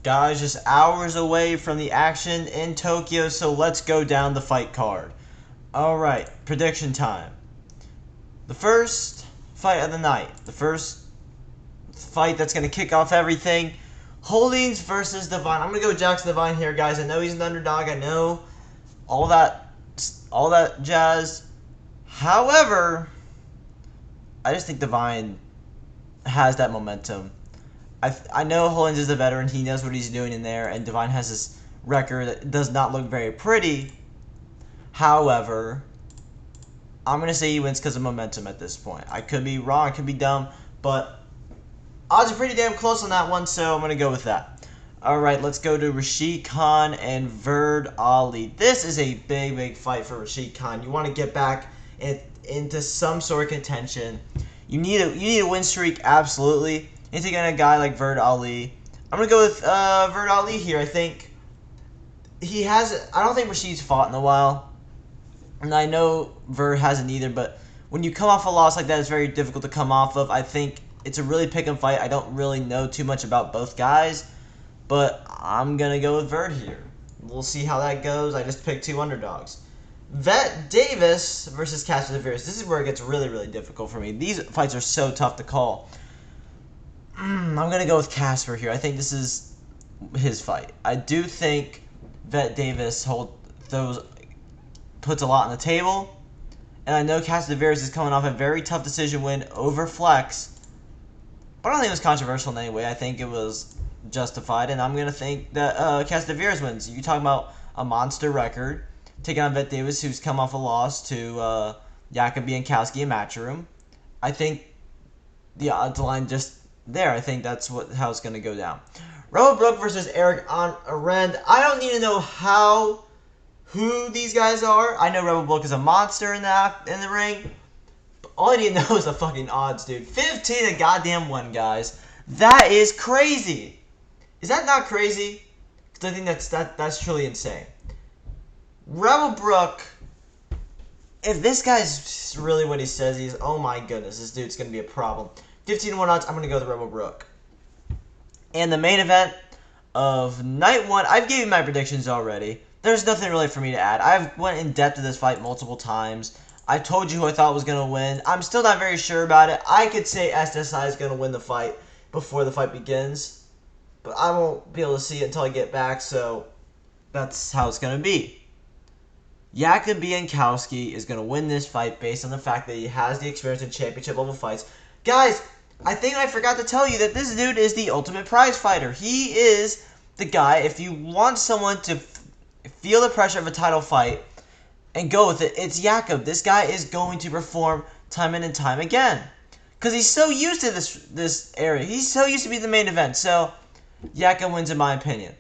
Guys, just hours away from the action in Tokyo, so let's go down the fight card. Alright, prediction time. The first fight of the night. The first fight that's going to kick off everything. Holdings versus Divine. I'm going to go Jackson Divine here, guys. I know he's an underdog. I know all that jazz. However, I just think Divine has that momentum. I know Hollins is a veteran. He knows what he's doing in there, and Divine has this record that does not look very pretty. However, I'm going to say he wins because of momentum at this point. I could be wrong. I could be dumb, but odds are pretty damn close on that one, so I'm going to go with that. All right, let's go to Rashid Khan and Verd Ali. This is a big, big fight for Rashid Khan. You want to get back into some sort of contention. You need a win streak, absolutely. You're taking a guy like Verd Ali. I'm going to go with Verd Ali here. I think I don't think Rashid's fought in a while. And I know Verd hasn't either, but when you come off a loss like that, it's very difficult to come off of. I think it's a really pick and fight. I don't really know too much about both guys, but I'm going to go with Verd here. We'll see how that goes. I just picked two underdogs. Vet Davis versus Casper Tavares. This is where it gets really, really difficult for me. These fights are so tough to call. I'm going to go with Casper here. I think this is his fight. I do think Vet Davis puts a lot on the table. And I know Casper Tavares is coming off a very tough decision win over Flex. But I don't think it was controversial in any way. I think it was justified. And I'm going to think that Casper Tavares wins. You're talking about a monster record. Taking on Vet Davis, who's come off a loss to Jakub Biankowski in Matchroom. I think the odds line just there. I think that's how it's going to go down. Rebel Brook versus Eric Arend. I don't need to know who these guys are. I know Rebel Brook is a monster in the ring. But all I need to know is the fucking odds, dude. 15 to goddamn 1, guys. That is crazy. Is that not crazy? Because I think that's truly insane. Rebel Brook, if this guy's really what he says he is, oh my goodness, this dude's going to be a problem. 15-1 odds, I'm going to go with Rebel Brook. And the main event of night 1, I've given my predictions already. There's nothing really for me to add. I've went in depth to this fight multiple times. I told you who I thought was going to win. I'm still not very sure about it. I could say SSI is going to win the fight before the fight begins. But I won't be able to see it until I get back, so that's how it's going to be. Jakub Biankowski is going to win this fight based on the fact that he has the experience in championship level fights. Guys, I think I forgot to tell you that this dude is the ultimate prize fighter. He is the guy, if you want someone to feel the pressure of a title fight and go with it, it's Jakub. This guy is going to perform time in and time again. Because he's so used to this area. He's so used to be the main event. So, Jakub wins in my opinion.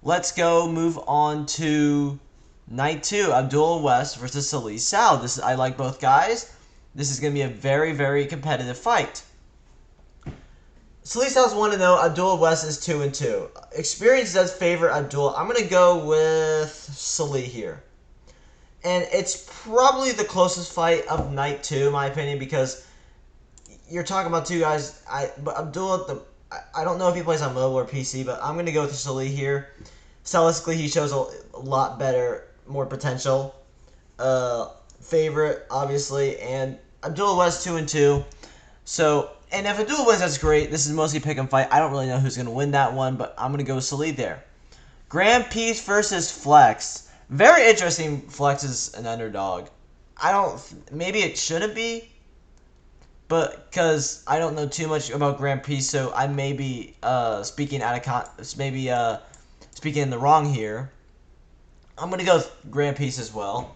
Let's go move on to night 2, Abdul West versus Salih Sal. I like both guys. This is going to be a very, very competitive fight. Salih Sal's 1-0. Abdul West is 2-2. Experience does favor Abdul. I'm going to go with Salih here. And it's probably the closest fight of night 2, in my opinion, because you're talking about two guys. But Abdul, I don't know if he plays on mobile or PC, but I'm going to go with Salih here. Stylistically, he shows a lot better, more potential. Favorite, obviously, and Abdul West 2-2. So, and if Abdul wins, that's great. This is mostly pick and fight. I don't really know who's going to win that one, but I'm going to go with Salih there. Grand Peace versus Flex. Very interesting. Flex is an underdog. Maybe it shouldn't be, but because I don't know too much about Grand Peace, so I may be speaking speaking in the wrong here. I'm going to go with Grand Peace as well.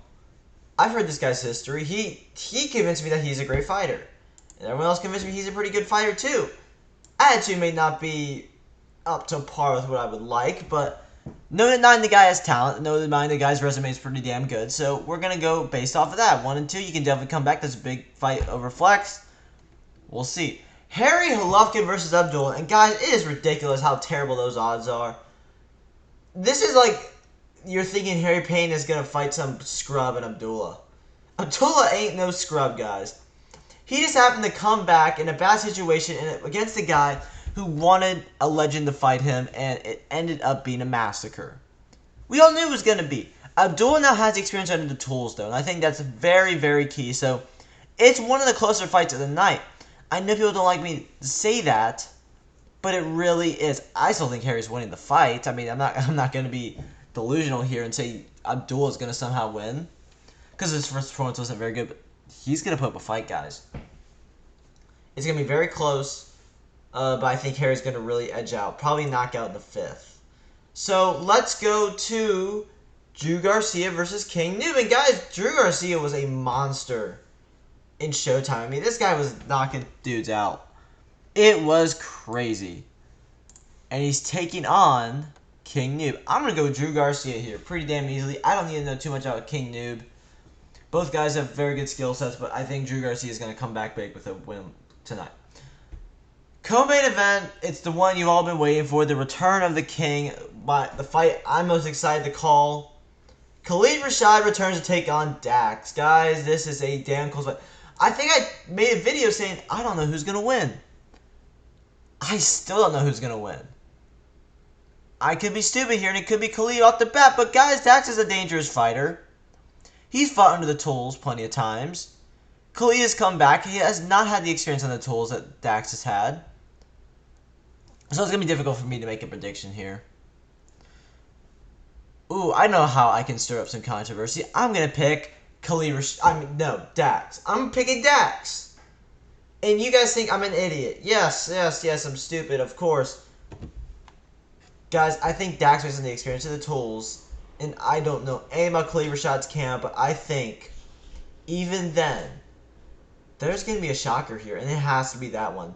I've heard this guy's history. He convinced me that he's a great fighter. And everyone else convinced me he's a pretty good fighter too. Attitude may not be up to par with what I would like, but no denying the guy has talent. No denying the guy's resume is pretty damn good. So we're going to go based off of that. 1 and 2, you can definitely come back. That's a big fight over Flex. We'll see. Harry Golovkin versus Abdul. And guys, it is ridiculous how terrible those odds are. This is like you're thinking Harry Payne is going to fight some scrub in Abdullah. Abdullah ain't no scrub, guys. He just happened to come back in a bad situation against a guy who wanted a legend to fight him, and it ended up being a massacre. We all knew it was going to be. Abdullah now has experience under the tools, though, and I think that's very, very key. So, it's one of the closer fights of the night. I know people don't like me to say that, but it really is. I still think Harry's winning the fight. I mean, I'm not going to be delusional here and say Abdullah is going to somehow win, because his first performance wasn't very good, but he's going to put up a fight, guys. It's going to be very close, but I think Harry's going to really edge out. Probably knock out in the 5th. So, let's go to Drew Garcia versus King Noob. And guys, Drew Garcia was a monster in Showtime. I mean, this guy was knocking dudes out. It was crazy. And he's taking on King Noob. I'm going to go with Drew Garcia here pretty damn easily. I don't need to know too much about King Noob. Both guys have very good skill sets, but I think Drew Garcia is going to come back big with a win tonight. Co-main event, it's the one you've all been waiting for, the return of the King, the fight I'm most excited to call. Khalid Rashad returns to take on Dax. Guys, this is a damn close fight. I think I made a video saying I don't know who's going to win. I still don't know who's going to win. I could be stupid here, and it could be Khalid off the bat, but guys, Dax is a dangerous fighter. He's fought under the tools plenty of times. Khalid has come back. He has not had the experience on the tools that Dax has had. So it's going to be difficult for me to make a prediction here. Ooh, I know how I can stir up some controversy. I'm going to pick Dax. I'm picking Dax. And you guys think I'm an idiot. Yes, I'm stupid, of course. Guys, I think Dax wasn't the experience of the tools. And I don't know anything about Khalid Rashad's camp, but I think, even then, there's going to be a shocker here, and it has to be that one.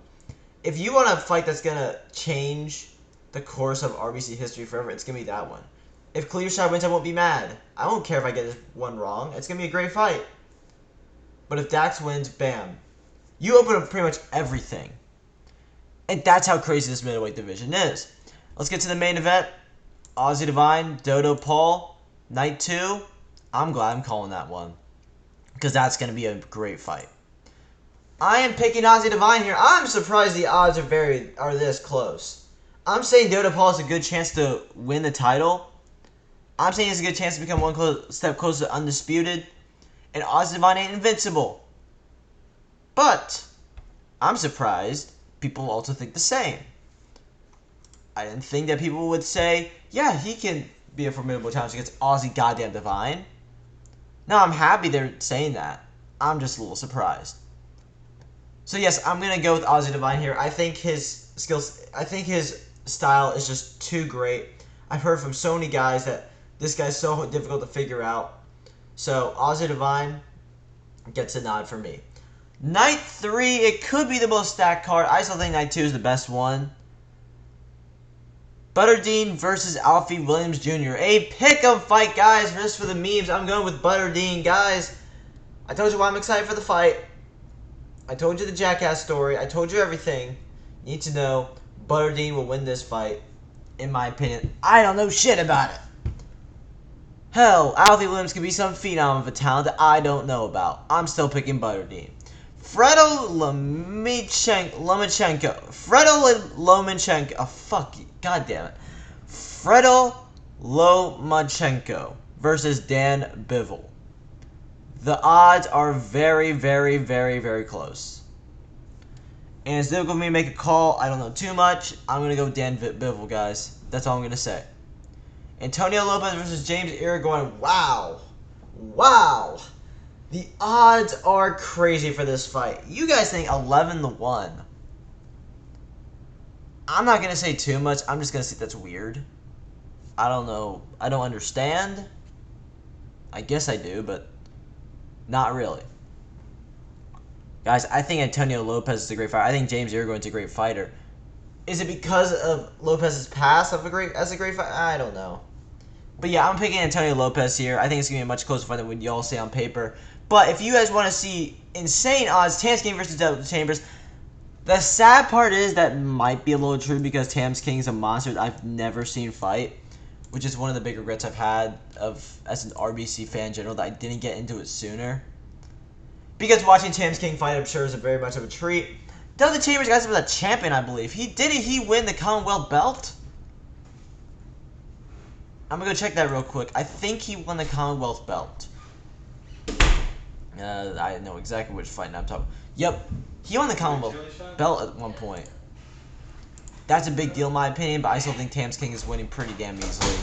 If you want a fight that's going to change the course of RBC history forever, it's going to be that one. If Khalid Rashad wins, I won't be mad. I won't care if I get this one wrong. It's going to be a great fight. But if Dax wins, bam. You open up pretty much everything. And that's how crazy this middleweight division is. Let's get to the main event. Ozzy Divine, Dodo Paul, Night 2. I'm glad I'm calling that one, because that's going to be a great fight. I am picking Ozzy Divine here. I'm surprised the odds are this close. I'm saying Dodo Paul has a good chance to win the title. I'm saying he has a good chance to become one step closer to undisputed. And Ozzy Divine ain't invincible. But I'm surprised people also think the same. I didn't think that people would say, yeah, he can be a formidable challenge against Ozzy goddamn Divine. No, I'm happy they're saying that. I'm just a little surprised. So yes, I'm going to go with Ozzy Divine here. I think his style is just too great. I've heard from so many guys that this guy's so difficult to figure out. So Ozzy Divine gets a nod for me. Night 3, it could be the most stacked card. I still think Night 2 is the best one. Butterdeen versus Alfie Williams Jr. A pick-up fight, guys. Just for the memes, I'm going with Butterdeen. Guys, I told you why I'm excited for the fight. I told you the Jackass story. I told you everything. You need to know Butterdeen will win this fight, in my opinion. I don't know shit about it. Hell, Alfie Williams could be some phenom of a talent that I don't know about. I'm still picking Butterdeen. Fredo Lomachenko. Oh, fuck you. God damn it. Fredo Lomachenko versus Dan Bivol. The odds are very, very, very, very close. And it's difficult for me to make a call. I don't know too much. I'm going to go with Dan Bivol, guys. That's all I'm going to say. Antonio Lopez versus James Irigoyen. Wow. Wow. The odds are crazy for this fight. You guys think 11-1. I'm not going to say too much. I'm just going to say that's weird. I don't know. I don't understand. I guess I do, but not really. Guys, I think Antonio Lopez is a great fighter. I think James Irigoyen is a great fighter. Is it because of Lopez's past as a great fighter? I don't know. But yeah, I'm picking Antonio Lopez here. I think it's going to be a much closer fight than what y'all say on paper. But if you guys want to see insane odds, Tams King versus Delta Chambers, the sad part is that might be a little true because Tams King is a monster that I've never seen fight, which is one of the big regrets I've had as an RBC fan in general, that I didn't get into it sooner. Because watching Tams King fight, I'm sure, is very much of a treat. The Chambers guys was a champion, I believe. Didn't he win the Commonwealth belt? I'm gonna go check that real quick. I think he won the Commonwealth belt. I know exactly which fight I'm talking. Yep, he won the Commonwealth belt at one point. That's a big deal in my opinion, but I still think Tams King is winning pretty damn easily.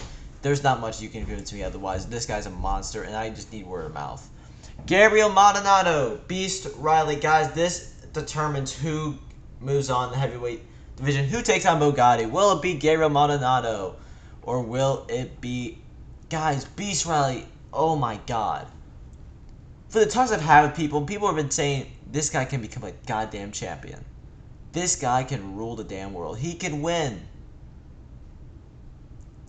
There's not much you can convince me otherwise. This guy's a monster, and I just need word of mouth. Gabriel Maldonado, Beast Riley. Guys, this determines who moves on in the heavyweight division. Who takes on Bugatti? Will it be Gabriel Maldonado? Or will it be... Guys, Beast Riley. Oh my god. For the talks I've had with people have been saying this guy can become a goddamn champion. This guy can rule the damn world. He can win.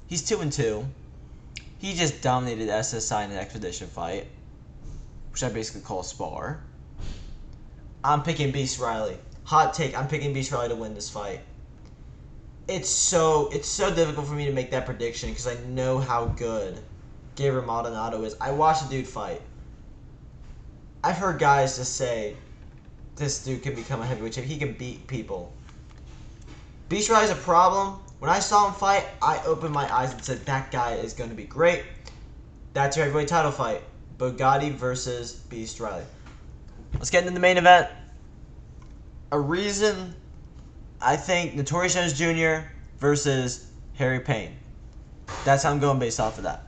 He's 2-2. He just dominated SSI in an expedition fight, which I basically call a spar. I'm picking Beast Riley. Hot take, I'm picking Beast Riley to win this fight. It's so difficult for me to make that prediction because I know how good Gabriel Maldonado is. I watched the dude fight. I've heard guys just say this dude can become a heavyweight champion. He can beat people. Beast Riley's a problem. When I saw him fight, I opened my eyes and said that guy is going to be great. That's your heavyweight title fight. Bugatti versus Beast Riley. Let's get into the main event. A reason I think Notorious Jones Jr. versus Harry Payne. That's how I'm going based off of that.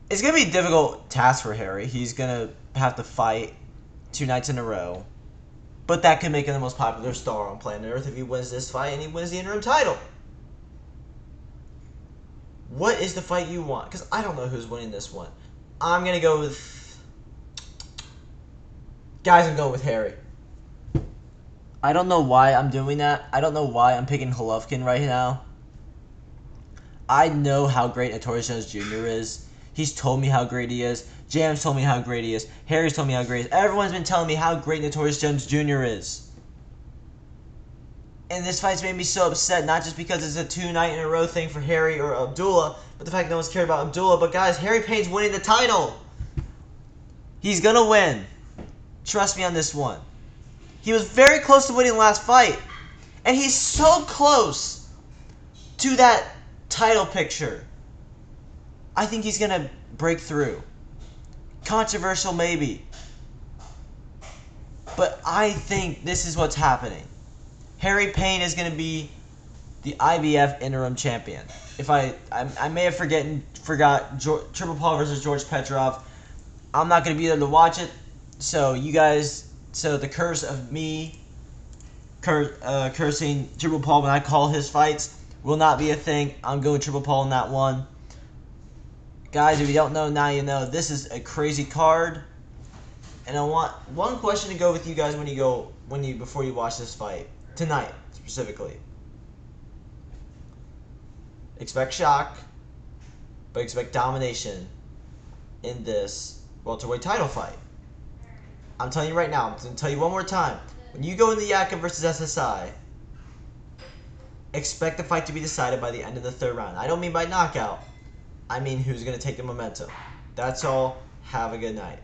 It's going to be a difficult task for Harry. He's going to have to fight 2 nights in a row. But that could make him the most popular star on planet Earth if he wins this fight and he wins the interim title. What is the fight you want? Because I don't know who's winning this one. I'm going to go with... Guys, I'm going with Harry. I don't know why I'm doing that. I don't know why I'm picking Golovkin right now. I know how great Notorious Jones Jr. is. He's told me how great he is. Jam's told me how great he is. Harry's told me how great he is. Everyone's been telling me how great Notorious Jones Jr. is. And this fight's made me so upset, not just because it's a 2-night-in-a-row thing for Harry or Abdullah, but the fact no one's cared about Abdullah. But guys, Harry Payne's winning the title. He's gonna win. Trust me on this one. He was very close to winning the last fight. And he's so close to that title picture. I think he's going to break through. Controversial maybe. But I think this is what's happening. Harry Payne is going to be the IBF interim champion. If I may have forgot Triple Paul versus George Petrov. I'm not going to be there to watch it. So you guys... So the curse of me cursing Triple Paul when I call his fights will not be a thing. I'm going Triple Paul in that one. Guys, if you don't know, now you know. This is a crazy card. And I want one question to go with you guys before you watch this fight. Tonight, specifically. Expect shock, but expect domination in this welterweight title fight. I'm telling you right now, I'm going to tell you one more time. When you go into Yakin versus SSI, expect the fight to be decided by the end of the 3rd round. I don't mean by knockout. I mean who's going to take the momentum. That's all. Have a good night.